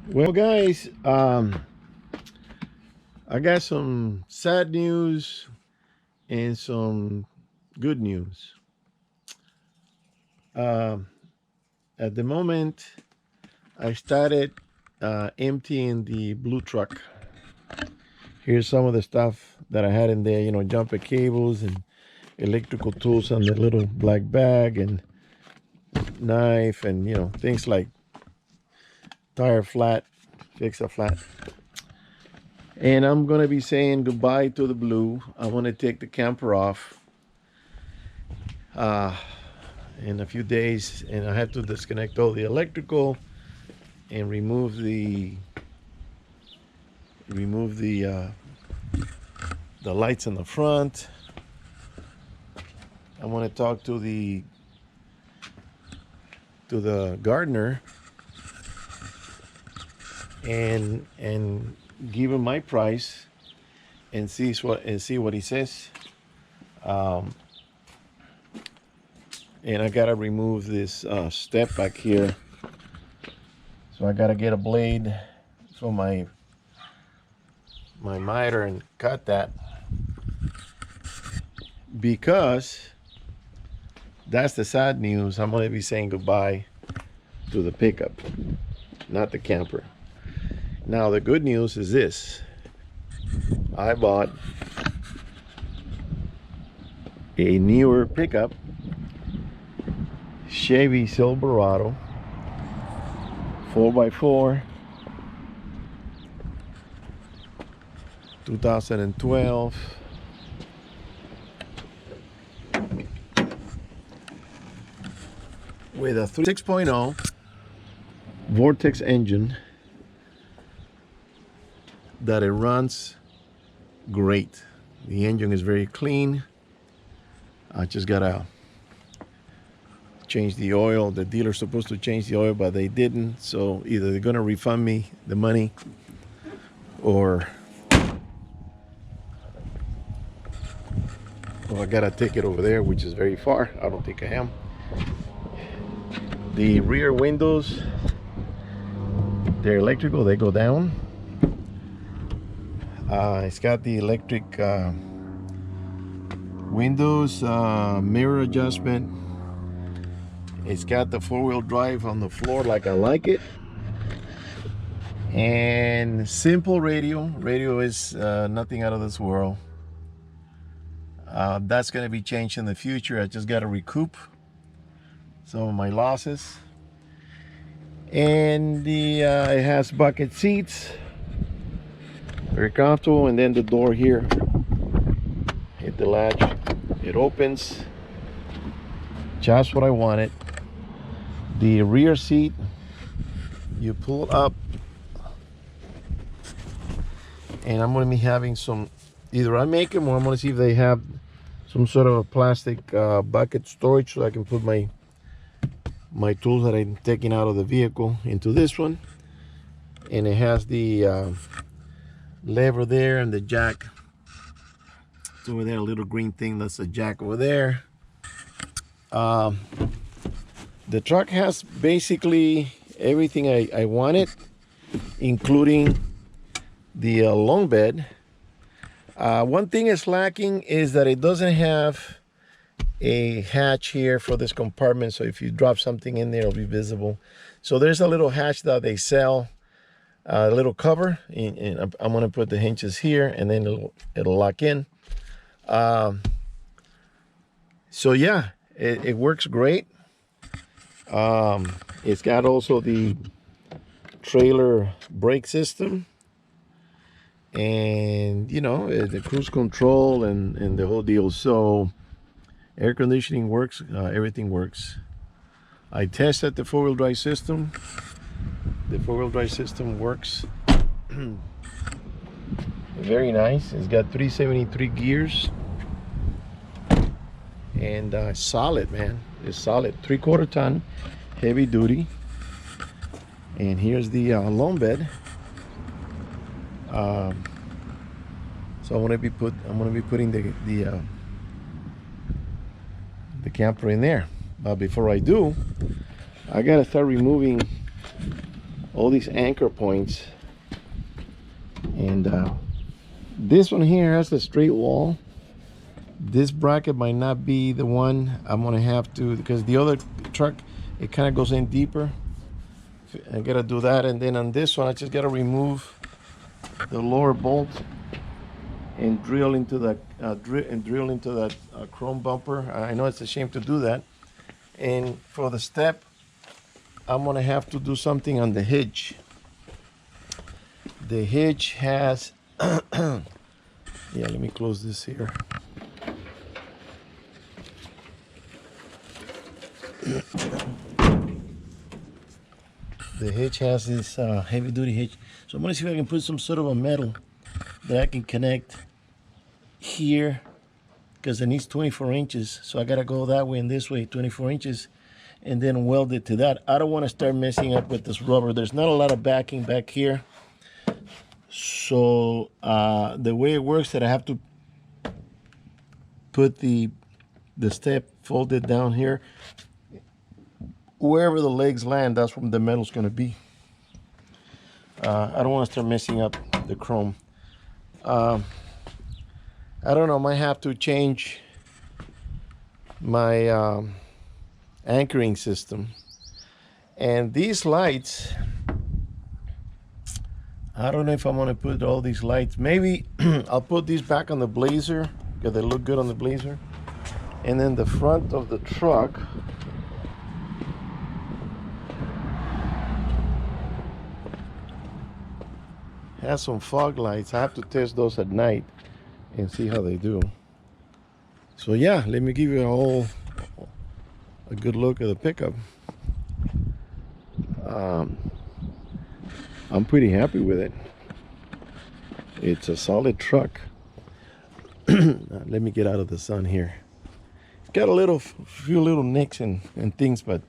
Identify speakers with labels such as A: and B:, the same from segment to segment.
A: Well, guys, I got some sad news and some good news. Um, at the moment, I started emptying the blue truck. Here's some of the stuff that I had in there, jumper cables and electrical tools on the little black bag and knife and, things like tire flat, fix a flat. And I'm going to be saying goodbye to the blue. I want to take the camper off uh, in a few days, and I have to disconnect all the electrical and remove the lights in the front. I want to talk to the gardener and give him my price and see what he says. Um, and I gotta remove this step back here, so I gotta get a blade for my miter and cut that, because that's the sad news. I'm gonna be saying goodbye to the pickup, not the camper. Now the good news is this: I bought a newer pickup, Chevy Silverado 4x4 2012, with a 6.0 Vortex engine that it runs great. The engine is very clean. I just gotta change the oil. The dealer's supposed to change the oil, but they didn't. So either they're gonna refund me the money, or I gotta take it over there, which is very far. I don't think I am. The rear windows, they're electrical, they go down. It's got the electric windows, mirror adjustment. It's got the four-wheel drive on the floor like I like it. And simple radio. Radio is nothing out of this world. That's going to be changed in the future. I just got to recoup some of my losses. And it has bucket seats, very comfortable. And then the door here, hit the latch, it opens, just what I wanted. The rear seat, you pull up, and I'm going to be having some, either I make them or I'm going to see if they have some sort of a plastic bucket storage, so I can put my tools that I'm taking out of the vehicle into this one. And it has the lever there and the jack. It's over there, a little green thing, that's a jack over there. The truck has basically everything I wanted, including the long bed. One thing is lacking is that it doesn't have a hatch here for this compartment, so if you drop something in there, it'll be visible. So there's a little hatch that they sell, a little cover, and I'm going to put the hinges here, and then it'll lock in. So yeah, it works great. It's got also the trailer brake system, and the cruise control and the whole deal. So air conditioning works, everything works. I tested the four-wheel drive system. The four-wheel drive system works very nice. It's got 373 gears, and solid, man. It's solid, 3/4 ton, heavy duty. And here's the long bed. So I'm gonna be putting the camper in there. But before I do, I gotta start removing all these anchor points. And this one here has a straight wall. This bracket might not be the one I'm gonna have to, because the other truck, it kind of goes in deeper. I gotta do that. And then on this one, I just gotta remove the lower bolt and drill into that chrome bumper. I know it's a shame to do that. And for the step, I'm gonna have to do something on the hitch. The hitch has yeah, let me close this here. The hitch has this heavy duty hitch. So I'm gonna see if I can put some sort of a metal that I can connect here, because it needs 24 inches. So I gotta go that way and this way, 24 inches, and then weld it to that. I don't wanna start messing up with this rubber. There's not a lot of backing back here. So the way it works, that I have to put the step folded down here. Wherever the legs land, that's where the metal's gonna be. I don't want to start messing up the chrome. I don't know, might have to change my anchoring system. And these lights, I don't know if I'm gonna put all these lights. Maybe I'll put these back on the Blazer because they look good on the Blazer. And then the front of the truck, has some fog lights. I have to test those at night and see how they do. So yeah, let me give you a good look at the pickup. I'm pretty happy with it. It's a solid truck. Let me get out of the sun here. Got a few little nicks and things, but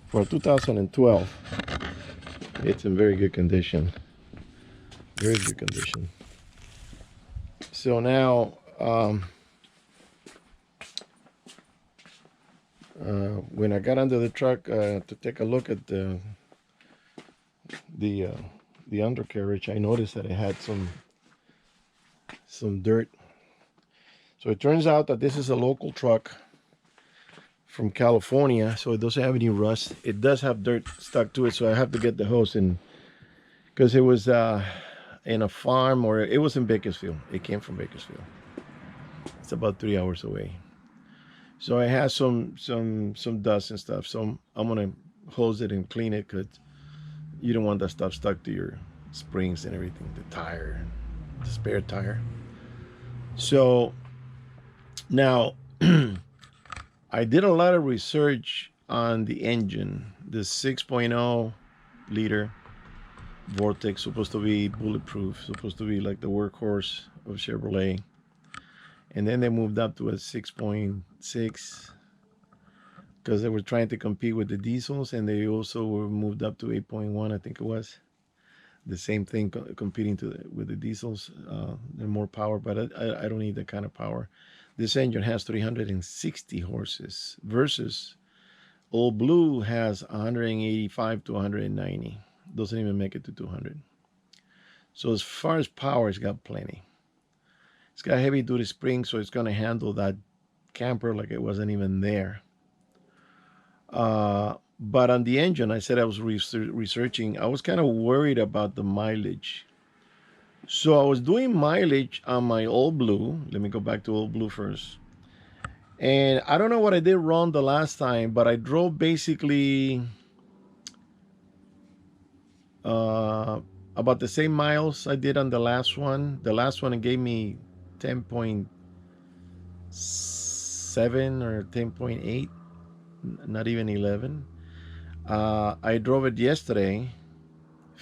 A: for 2012, it's in very good condition. Very good condition. So now, when I got under the truck to take a look at the undercarriage, I noticed that it had some dirt. So it turns out that this is a local truck from California, so it doesn't have any rust. It does have dirt stuck to it, so I have to get the hose in, because it was in a farm, or it was in Bakersfield. It came from Bakersfield. It's about 3 hours away. So it has some dust and stuff. So I'm gonna hose it and clean it, because you don't want that stuff stuck to your springs and everything, the tire, the spare tire. So now I did a lot of research on the engine. The 6.0 liter Vortex, supposed to be bulletproof, supposed to be like the workhorse of Chevrolet. And then they moved up to a 6.6 because they were trying to compete with the diesels, and they also were moved up to 8.1, I think it was. The same thing, competing with the diesels. They're more power, but I don't need that kind of power. This engine has 360 horses versus Old Blue has 185 to 190. Doesn't even make it to 200. So as far as power, it's got plenty. It's got heavy duty springs, so it's going to handle that camper like it wasn't even there. But on the engine, I said I was researching. I was kind of worried about the mileage. So I was doing mileage on my Old Blue. Let me go back to Old Blue first. And I don't know what I did wrong the last time, but I drove basically about the same miles I did on the last one. The last one, it gave me 10.7 or 10.8, not even 11. I drove it yesterday,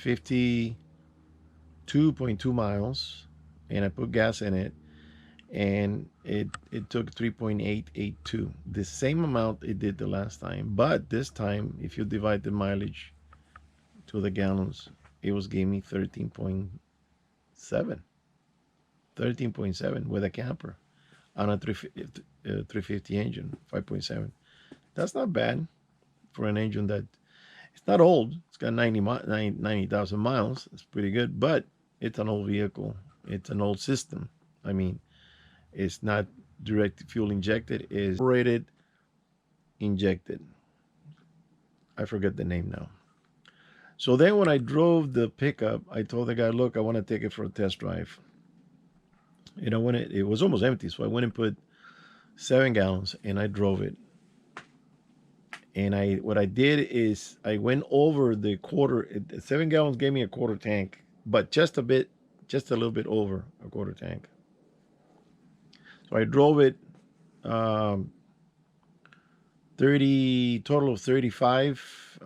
A: 52.2 miles, and I put gas in it, and it took 3.882, the same amount it did the last time. But this time, if you divide the mileage to the gallons, it was gave me 13.7 with a camper on a 350 engine, 5.7. That's not bad for an engine that, It's not old. It's got 90,000 miles. It's pretty good, but it's an old vehicle. It's an old system. I mean, it's not direct fuel injected. It's rated injected. I forget the name now. So then when I drove the pickup, I told the guy, look, I want to take it for a test drive. You know, when it was almost empty, so I went and put 7 gallons and I drove it. And what I did is I went over the quarter. 7 gallons gave me a quarter tank, but just a little bit over a quarter tank. So I drove it, um, 30 total of 35,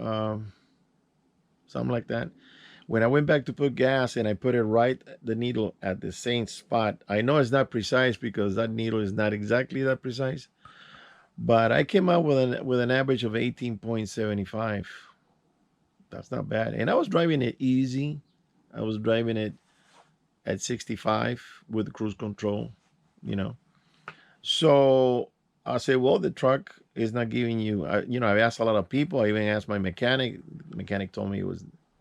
A: something like that. When I went back to put gas and I put it right the needle at the same spot, I know it's not precise because that needle is not exactly that precise, but I came out with an average of 18.75. That's not bad. And I was driving it easy. I was driving it at 65 with cruise control, you know. So I said, well, the truck is not giving you, I asked a lot of people. I even asked my mechanic. The mechanic told me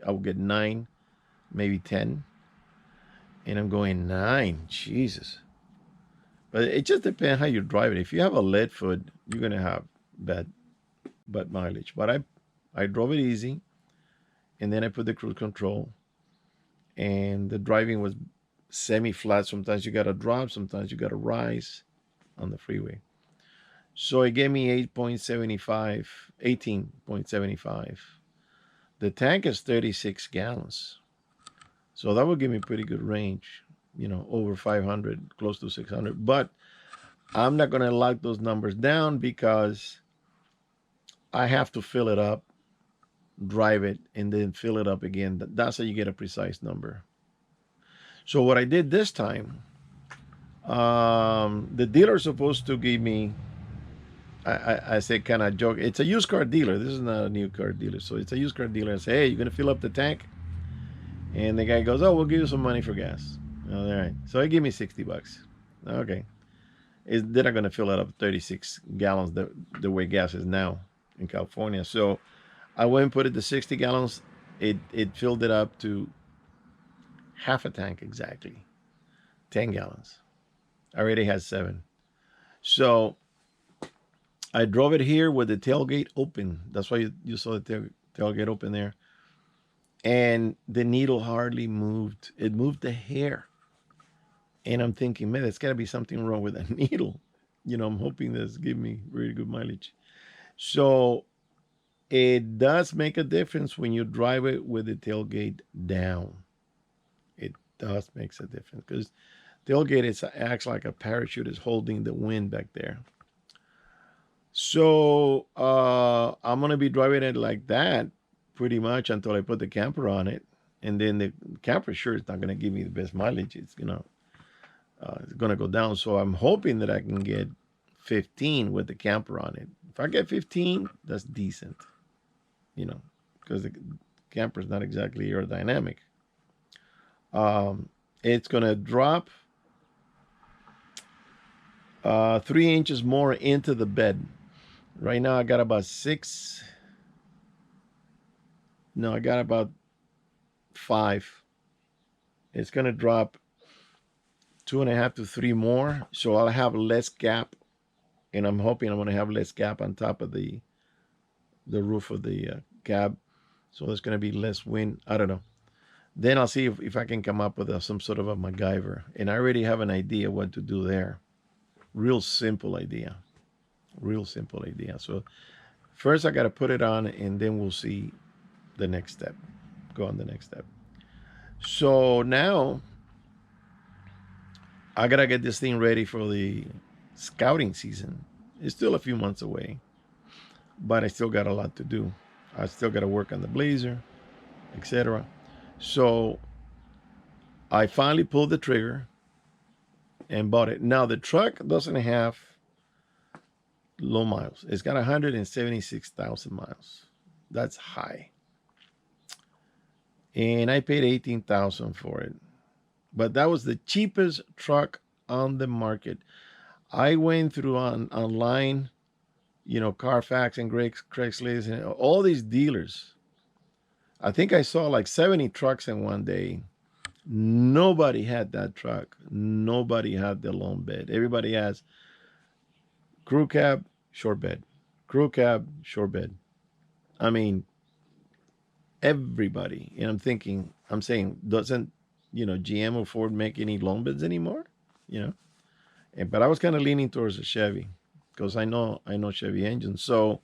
A: I would get 9, maybe 10. And I'm going 9, Jesus. But it just depends how you drive it. If you have a lead foot, you're going to have bad mileage. But I drove it easy. And then I put the cruise control. And the driving was semi-flat. Sometimes you got to drop. Sometimes you got to rise on the freeway. So it gave me 18.75. The tank is 36 gallons. So that would give me pretty good range, over 500, close to 600. But I'm not going to lock those numbers down because I have to fill it up, drive it, and then fill it up again. That's how you get a precise number. So what I did this time, the dealer is supposed to give me, I say kind of joke, it's a used car dealer. This is not a new car dealer. So it's a used car dealer. I say, hey, you're going to fill up the tank? And the guy goes, oh, we'll give you some money for gas. All right. So he gave me $60. Okay. They're not going to fill it up 36 gallons the way gas is now in California. So I went and put it to 60 gallons. It filled it up to half a tank exactly. 10 gallons. I already had 7. So I drove it here with the tailgate open. That's why you saw the tailgate open there. And the needle hardly moved. It moved the hair. And I'm thinking, man, there's got to be something wrong with that needle. I'm hoping this give me really good mileage. So it does make a difference when you drive it with the tailgate down. It does makes a difference because tailgate acts like a parachute is holding the wind back there. So I'm going to be driving it like that pretty much until I put the camper on it. And then the camper sure is not going to give me the best mileage. It's going to go down. So I'm hoping that I can get 15 with the camper on it. If I get 15, that's decent, because the camper is not exactly aerodynamic. It's going to drop 3 inches more into the bed. Right now I got about 6. No, I got about 5. It's going to drop 2.5 to 3 more. So I'll have less gap. And I'm hoping I'm going to have less gap on top of the roof of the cab. So there's going to be less wind. I don't know. Then I'll see if I can come up with some sort of a MacGyver. And I already have an idea what to do there. Real simple idea. So first I got to put it on and then we'll see the next step. Go on the next step. So now I got to get this thing ready for the scouting season. It's still a few months away, but I still got a lot to do. I still got to work on the Blazer, etc. So I finally pulled the trigger and bought it. Now the truck doesn't have low miles. It's got 176,000 miles. That's high. And I paid $18,000 for it. But that was the cheapest truck on the market. I went through online, Carfax and Craigslist and all these dealers. I think I saw like 70 trucks in one day. Nobody had that truck. Nobody had the long bed. Everybody has crew cab, short bed. Crew cab, short bed. I mean, everybody. And I'm saying, doesn't, GM or Ford make any long beds anymore? You know? But I was kind of leaning towards a Chevy because I know Chevy engines. So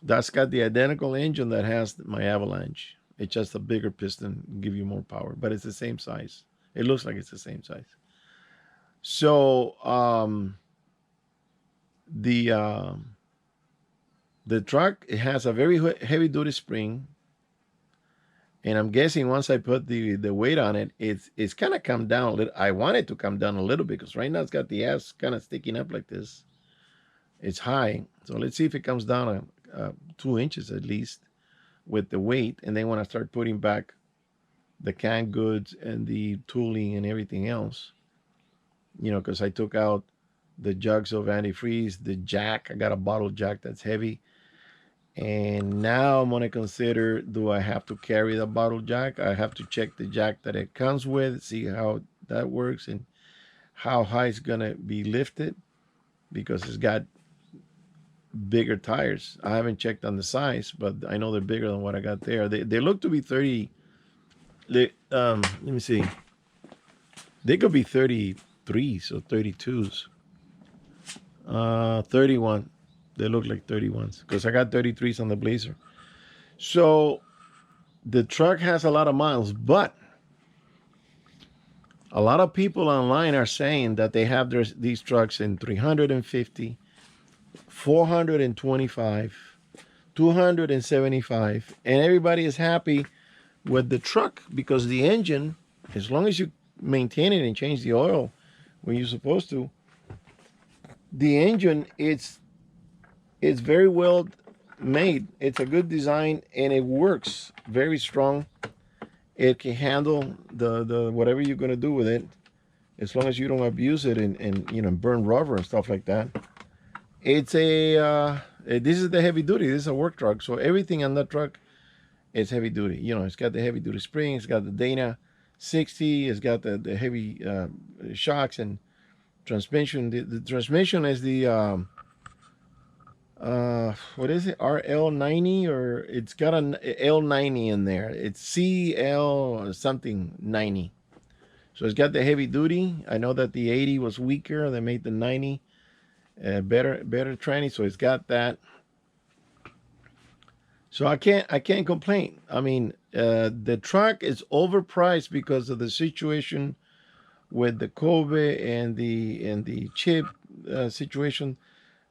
A: that's got the identical engine that has my Avalanche. It's just a bigger piston, give you more power, but it's the same size. It looks like it's the same size. So the truck, it has a very heavy duty spring, and I'm guessing once I put the weight on it, it's kind of come down a little. I want it to come down a little bit because right now it's got the ass kind of sticking up like this. It's high, so let's see if it comes down 2 inches at least with the weight, and then when I start putting back the canned goods and the tooling and everything else, because I took out the jugs of antifreeze, the jack. I got a bottle jack that's heavy. And now I'm going to consider, do I have to carry the bottle jack? I have to check the jack that it comes with, see how that works and how high it's going to be lifted because it's got bigger tires. I haven't checked on the size, but I know they're bigger than what I got there. They look to be 30. Let me see. They could be 33s or 32s. 31. They look like 31s because I got 33s on the Blazer. So the truck has a lot of miles, but a lot of people online are saying that they have these trucks in 350, 425, 275, and everybody is happy with the truck because the engine, as long as you maintain it and change the oil when you're supposed to, the engine, it's very well made. It's a good design and it works very strong. It can handle the whatever you're going to do with it, as long as you don't abuse it and burn rubber and stuff like that. It's this is the heavy duty. This is a work truck, so everything on that truck is heavy duty. It's got the heavy duty spring. It's got the Dana 60. It's got the heavy shocks and transmission. The transmission is the what is it, RL90, or it's got an L90 in there. It's CL something 90. So it's got the heavy duty. I know that the 80 was weaker. They made the 90 better tranny, so it's got that. So I can't complain. I mean, the truck is overpriced because of the situation with the COVID and the chip situation.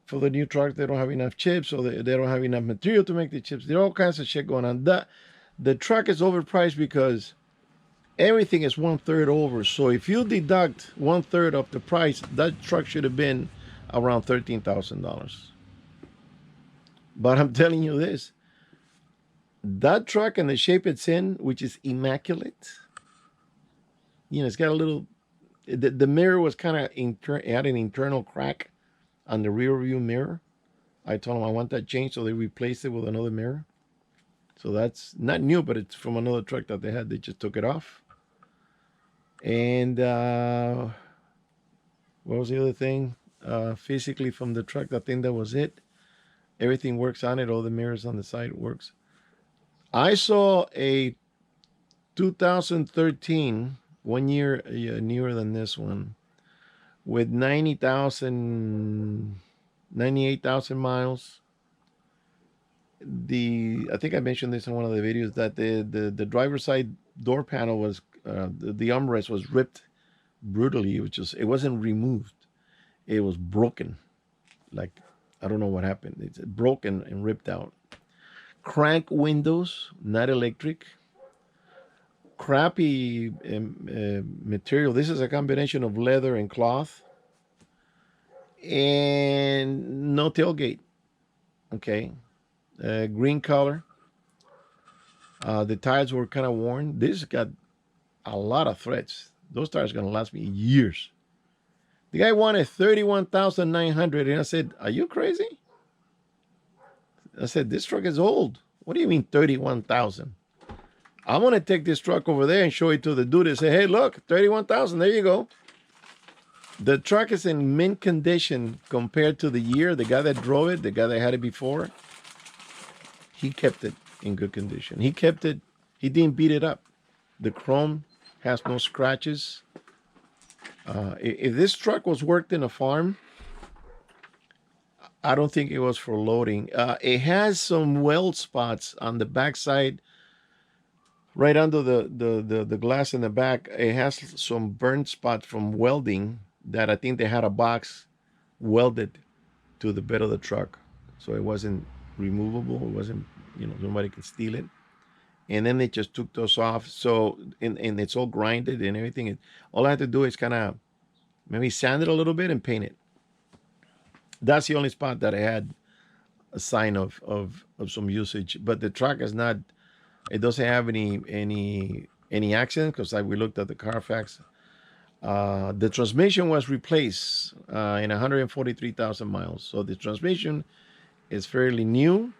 A: For the new truck, they don't have enough chips, or they don't have enough material to make the chips. There are all kinds of shit going on. The truck is overpriced because everything is 1/3 over. So if you deduct 1/3 of the price, that truck should have been around $13,000. But I'm telling you this, that truck and the shape it's in, which is immaculate, it's got a little, the mirror was kind of had an internal crack on the rear view mirror. I told them I want that changed, so they replaced it with another mirror. So that's not new, but it's from another truck that they had. They just took it off. And what was the other thing? Physically from the truck, I think that was it. Everything works on it. All the mirrors on the side works. I saw a 2013, 1 year newer than this one, with 98,000 miles. I think I mentioned this in one of the videos that the driver's side door panel was the armrest was ripped brutally. It wasn't removed. It was broken. Like, I don't know what happened. It's broken and ripped out. Crank windows, not electric. Crappy material. This is a combination of leather and cloth. And no tailgate. Okay. Green color. The tires were kind of worn. This got a lot of threads. Those tires are going to last me years. The guy wanted $31,900, and I said, "Are you crazy?" I said, "This truck is old." "What do you mean 31,000? I'm gonna take this truck over there and show it to the dude and say, hey, look, 31,000. There you go. The truck is in mint condition compared to the year. The guy that drove it, the guy that had it before, he kept it in good condition. He kept it. He didn't beat it up. The chrome has no scratches. If this truck was worked in a farm, I don't think it was for loading. It has some weld spots on the backside, right under the glass in the back. It has some burn spots from welding that I think they had a box welded to the bed of the truck, so it wasn't removable. It wasn't, nobody could steal it. And then they just took those off. So and it's all grinded and everything. All I had to do is kind of maybe sand it a little bit and paint it. That's the only spot that I had a sign of some usage. But the truck is not. It doesn't have any accident because we looked at the Carfax. The transmission was replaced in 143,000 miles. So the transmission is fairly new.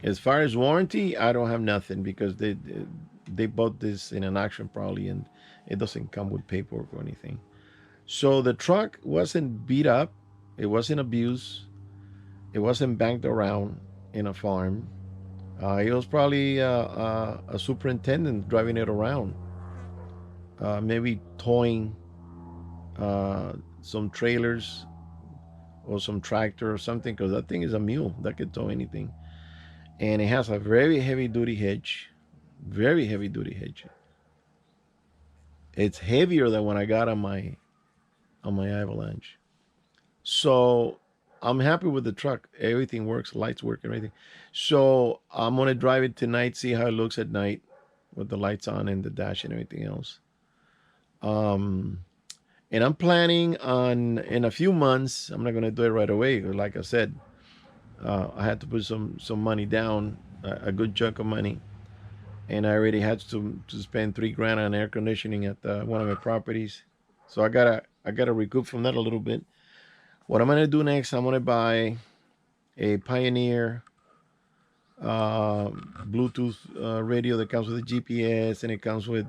A: As far as warranty, I don't have nothing because they bought this in an auction probably, and it doesn't come with paperwork or anything. So the truck wasn't beat up, it wasn't abused, it wasn't banged around in a farm. It was probably a superintendent driving it around, maybe towing some trailers or some tractor or something, because that thing is a mule that could tow anything. And it has a very heavy duty hitch, very heavy duty hitch. It's heavier than when I got on my Avalanche. So I'm happy with the truck. Everything works, lights work, everything. So I'm gonna drive it tonight, see how it looks at night with the lights on and the dash and everything else. Um, and I'm planning on in a few months. I'm not gonna do it right away. Like I said, I had to put some money down, a good chunk of money, and I already had to spend $3,000 on air conditioning at one of my properties. So I gotta recoup from that a little bit. What I'm gonna do next, I'm gonna buy a Pioneer Bluetooth radio that comes with a GPS, and it comes with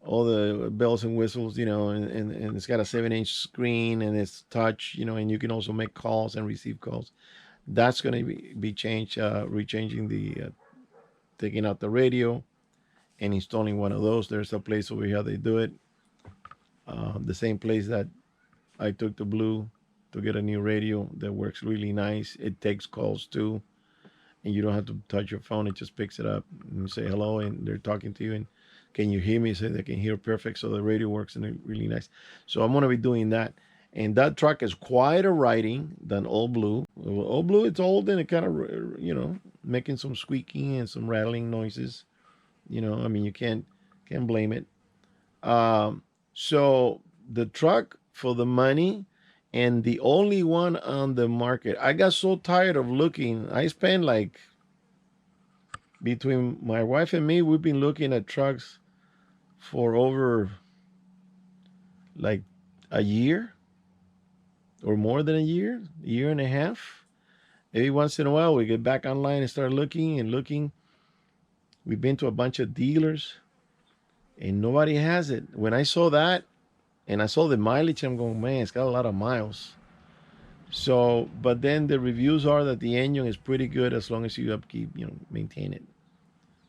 A: all the bells and whistles, and it's got a 7-inch screen and it's touch, and you can also make calls and receive calls. That's going to be changed, rechanging taking out the radio and installing one of those. There's a place over here they do it. The same place that I took the Blue to get a new radio that works really nice. It takes calls too, and you don't have to touch your phone. It just picks it up and you say hello, and they're talking to you. And can you hear me? So they can hear perfect. So the radio works and it's really nice. So I'm gonna be doing that. And that truck is quieter riding than Old Blue. Old Blue, it's old and it kind of, making some squeaking and some rattling noises. I mean, you can't blame it. So the truck for the money and the only one on the market. I got so tired of looking. I spent like, between my wife and me, we've been looking at trucks for over like a year or more than a year and a half. Every once in a while, we get back online and start looking and looking. We've been to a bunch of dealers and nobody has it. When I saw that and I saw the mileage, I'm going, man, it's got a lot of miles. So, but then the reviews are that the engine is pretty good as long as you upkeep, maintain it.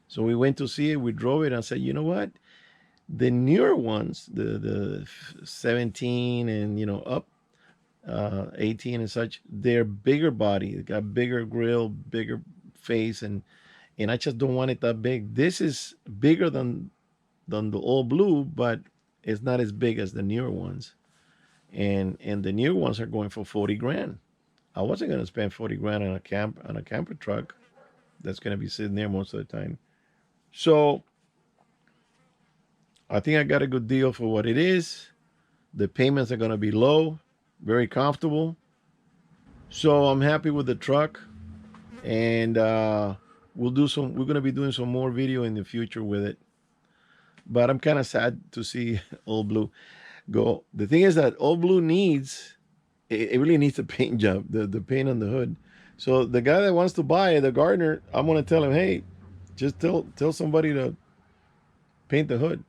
A: So we went to see it, we drove it, and I said, you know what? The newer ones, the 17 and up, 18 and such, they're bigger body. They got bigger grill, bigger face, and I just don't want it that big. This is bigger than the Old Blue, but it's not as big as the newer ones. And the newer ones are going for 40 grand. I wasn't gonna spend 40 grand on a camper truck that's gonna be sitting there most of the time. So I think I got a good deal for what it is. The payments are gonna be low, very comfortable. So I'm happy with the truck, and we're gonna be doing some more video in the future with it. But I'm kind of sad to see Old Blue go. The thing is that Old Blue it really needs a paint job, the paint on the hood. So the guy that wants to buy it, the gardener, I'm gonna tell him, hey, Just tell somebody to paint the hood.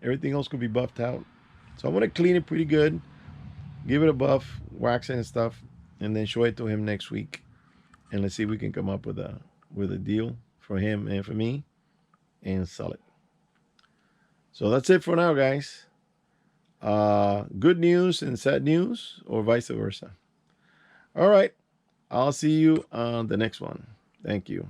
A: Everything else could be buffed out. So I'm gonna clean it pretty good, give it a buff, wax it and stuff, and then show it to him next week. And let's see if we can come up with a deal for him and for me and sell it. So that's it for now, guys. Good news and sad news, or vice versa. All right. I'll see you on the next one. Thank you.